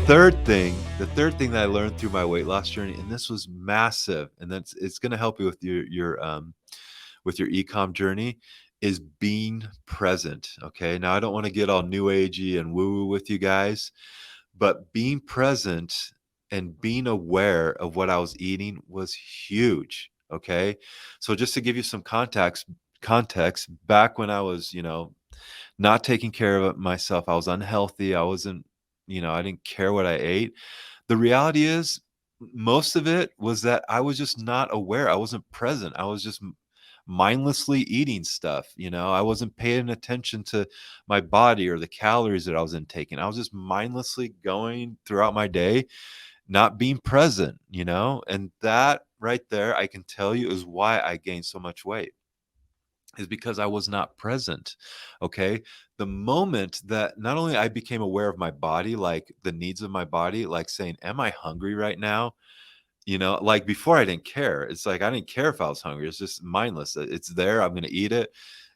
the third thing that I learned through my weight loss journey, and this was massive, and it's going to help you with your ecom journey, is being present. Okay, now I don't want to get all new agey and woo woo with you guys, but being present and being aware of what I was eating was huge. Okay, so just to give you some context, back when I was, not taking care of myself, I was unhealthy. I wasn't, I didn't care what I ate. The reality is, most of it was that I was just not aware. I wasn't present. I was just mindlessly eating stuff. I wasn't paying attention to my body or the calories that I was intaking. I was just mindlessly going throughout my day, not being present, and that right there, I can tell you, is why I gained so much weight, is because I was not present. Okay. The moment that not only I became aware of my body, like the needs of my body, like saying, am I hungry right now? Like before I didn't care. It's like I didn't care if I was hungry. It's just mindless. It's there. I'm going to eat it.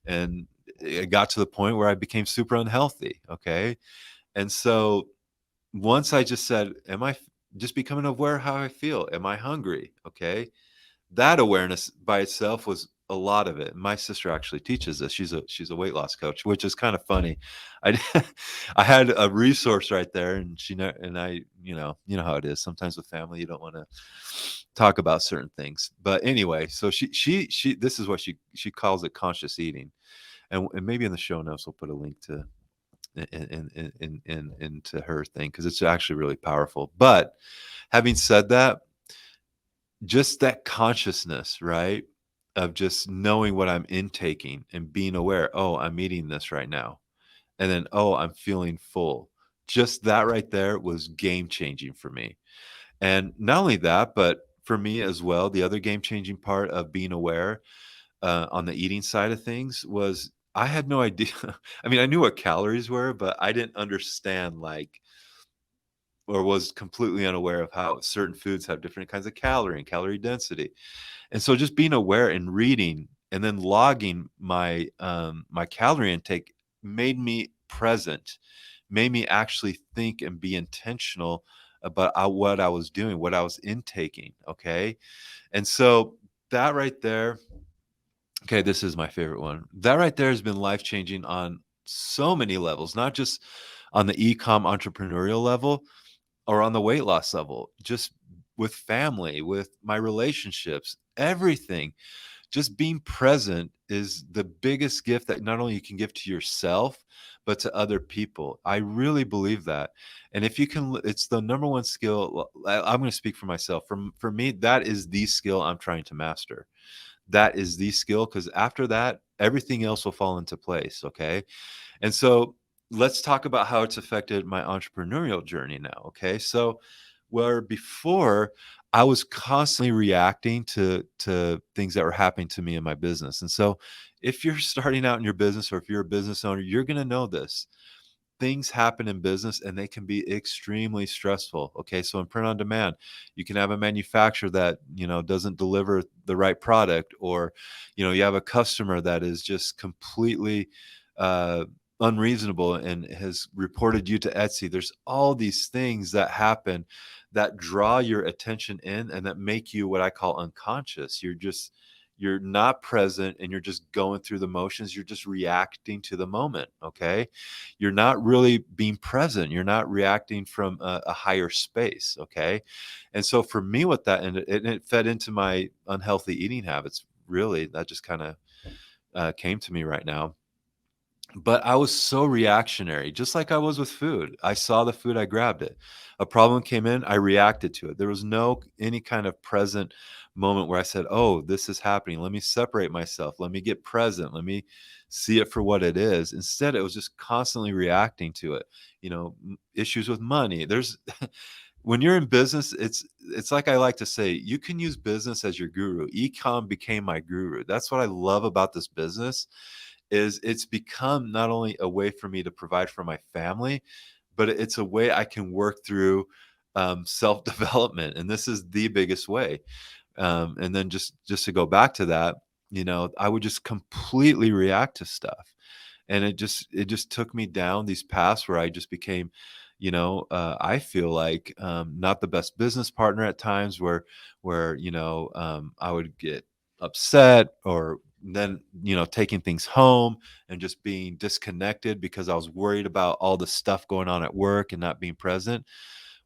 And it got to the point where I became super unhealthy. Okay. And so once I just said, am I just becoming aware how I feel? Am I hungry? Okay. That awareness by itself was a lot of it. My sister actually teaches this. She's a weight loss coach, which is kind of funny. I I had a resource right there, and and I, you know how it is. Sometimes with family, you don't want to talk about certain things. But anyway, so she this is what she calls it: conscious eating, and maybe in the show notes we'll put a link to into her thing, because it's actually really powerful. But having said that, just that consciousness, right? Of just knowing what I'm intaking and being aware, oh, I'm eating this right now. And then, oh, I'm feeling full. Just that right there was game changing for me. And not only that, but for me as well, the other game changing part of being aware on the eating side of things was I had no idea. I mean, I knew what calories were, but I didn't understand, like, or was completely unaware of how certain foods have different kinds of calorie and calorie density. And so just being aware and reading and then logging my calorie intake made me present, made me actually think and be intentional about what I was doing, what I was intaking. Okay. And so that right there, okay, this is my favorite one. That right there has been life changing on so many levels, not just on the ecom entrepreneurial level or on the weight loss level, just with family, with my relationships, everything. Just being present is the biggest gift that not only you can give to yourself, but to other people. I really believe that. And if you can, it's the number one skill. I'm going to speak for myself. For me, that is the skill I'm trying to master. That is the skill, because after that, everything else will fall into place. Okay. And so let's talk about how it's affected my entrepreneurial journey now. Okay. So where before I was constantly reacting to things that were happening to me in my business. And so if you're starting out in your business, or if you're a business owner, you're going to know this. Things happen in business and they can be extremely stressful. Okay. So in print on demand, you can have a manufacturer that, doesn't deliver the right product, or, you have a customer that is just completely uh, unreasonable and has reported you to Etsy. There's all these things that happen that draw your attention in and that make you what I call unconscious. You're not present, and you're just going through the motions. You're just reacting to the moment. Okay. You're not really being present. You're not reacting from a higher space. Okay. And so for me, what that ended, it fed into my unhealthy eating habits. Really, that just kind of came to me right now. But I was so reactionary, just like I was with food. I saw the food, I grabbed it. A problem came in, I reacted to it. There was no any kind of present moment where I said, oh, this is happening. Let me separate myself. Let me get present. Let me see it for what it is. Instead, it was just constantly reacting to it. Issues with money. There's when you're in business, it's like I like to say, you can use business as your guru. Ecom became my guru. That's what I love about this business, is it's become not only a way for me to provide for my family, but it's a way I can work through self-development. And this is the biggest way. And then just to go back to that, I would just completely react to stuff. And it just took me down these paths where I just became, I feel like not the best business partner at times, where I would get upset, or then taking things home and just being disconnected because I was worried about all the stuff going on at work and not being present.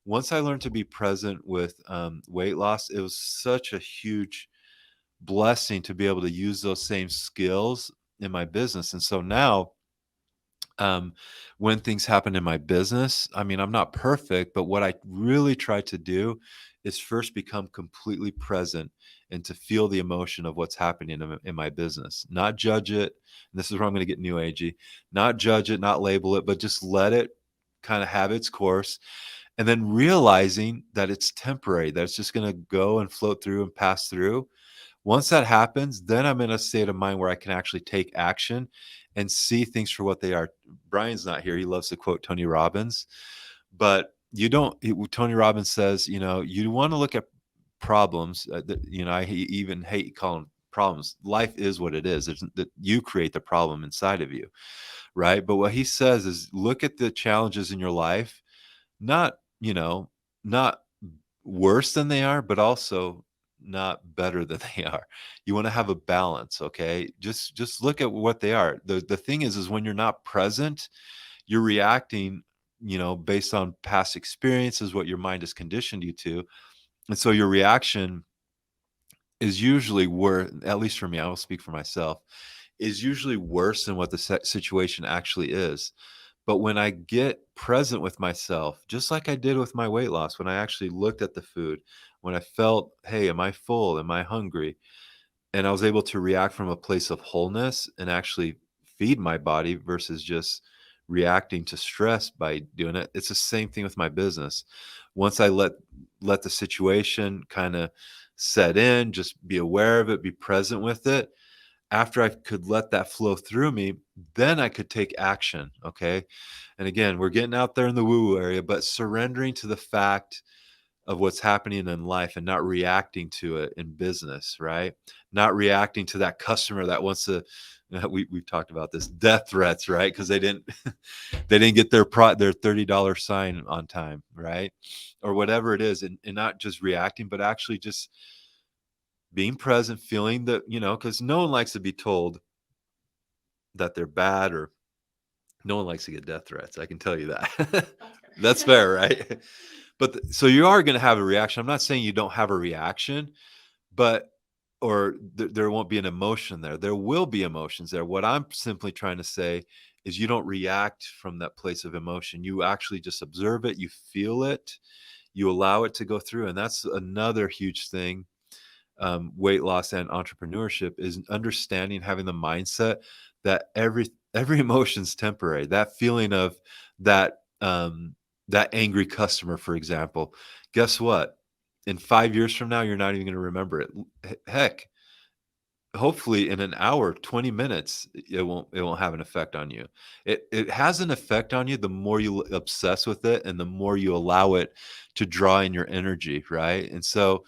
Once I learned to be present with weight loss, it was such a huge blessing to be able to use those same skills in my business. And so now, um, when things happen in my business, I mean, I'm not perfect, but what I really try to do is first become completely present and to feel the emotion of what's happening in my business, not judge it. And this is where I'm going to get new agey, not judge it, not label it, but just let it kind of have its course. And then realizing that it's temporary, that it's just going to go and float through and pass through. Once that happens, then I'm in a state of mind where I can actually take action and see things for what they are. Brian's not here. He loves to quote Tony Robbins, but you don't. Tony Robbins says, you want to look at problems. Even hate calling problems. Life is what it is. That you create the problem inside of you, right? But what he says is, look at the challenges in your life, not not worse than they are, but also not better than they are. You want to have a balance, okay? Just look at what they are. The thing is when you're not present, you're reacting, based on past experiences, what your mind has conditioned you to. And so your reaction is usually worse, at least for me, I will speak for myself, is usually worse than what the situation actually is. But when I get present with myself, just like I did with my weight loss, when I actually looked at the food, when I felt, hey, am I full? Am I hungry? And I was able to react from a place of wholeness and actually feed my body versus just reacting to stress by doing it. It's the same thing with my business. Once I let the situation kind of set in, just be aware of it, be present with it. After I could let that flow through me, then I could take action. Okay. And again, we're getting out there in the woo woo area, but surrendering to the fact of what's happening in life and not reacting to it in business, right? Not reacting to that customer that wants to, we've talked about this, death threats, right? Because they didn't they didn't get their $30 sign on time, right? Or whatever it is, and not just reacting, but actually just being present, feeling that, because no one likes to be told that they're bad, or no one likes to get death threats. I can tell you that. That's fair, right? But so you are going to have a reaction. I'm not saying you don't have a reaction, but or there won't be an emotion there. There will be emotions there. What I'm simply trying to say is you don't react from that place of emotion. You actually just observe it, you feel it, you allow it to go through. And that's another huge thing. Weight loss and entrepreneurship is understanding, having the mindset that every emotion's temporary. That feeling of that that angry customer, for example, guess what? In 5 years from now, you're not even going to remember it. Heck, hopefully in an hour, 20 minutes, it won't have an effect on you. It has an effect on you the more you obsess with it and the more you allow it to draw in your energy, right? And so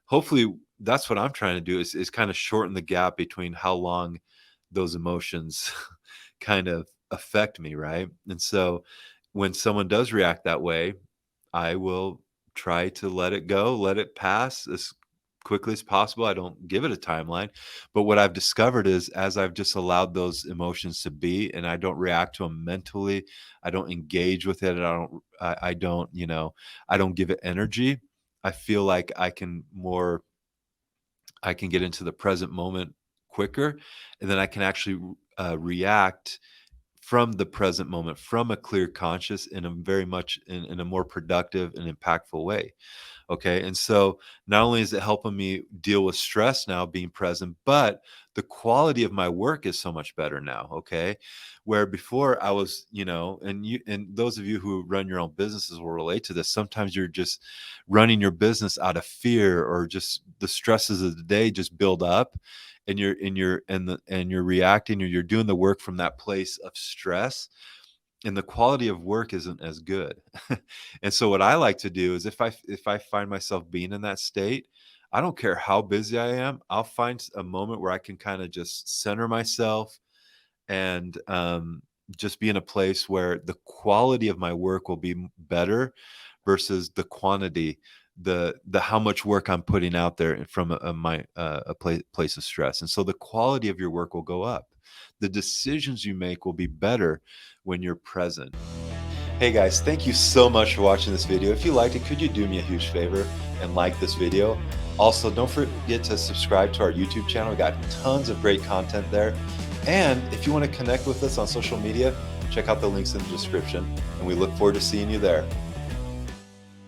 hopefully that's what I'm trying to do, is kind of shorten the gap between how long those emotions kind of affect me, right? And so when someone does react that way, I will try to let it go, let it pass as quickly as possible. I don't give it a timeline. But what I've discovered is, as I've just allowed those emotions to be and I don't react to them mentally, I don't engage with it, I don't, I don't give it energy. I feel like I can get into the present moment quicker, and then I can actually react from the present moment, from a clear conscious, in a very much in a more productive and impactful way. Okay. And so not only is it helping me deal with stress now, being present, but the quality of my work is so much better now. Okay. Where before I was, and those of you who run your own businesses will relate to this. Sometimes you're just running your business out of fear, or just the stresses of the day just build up, and you're reacting, or you're doing the work from that place of stress, and the quality of work isn't as good. And so what I like to do is, if I find myself being in that state, I don't care how busy I am, I'll find a moment where I can kind of just center myself and just be in a place where the quality of my work will be better versus the quantity, the how much work I'm putting out there from a place of stress. And so the quality of your work will go up. The decisions you make will be better when you're present. Hey guys, thank you so much for watching this video. If you liked it, could you do me a huge favor and like this video? Also, don't forget to subscribe to our YouTube channel. We got tons of great content there. And if you want to connect with us on social media, check out the links in the description. And we look forward to seeing you there.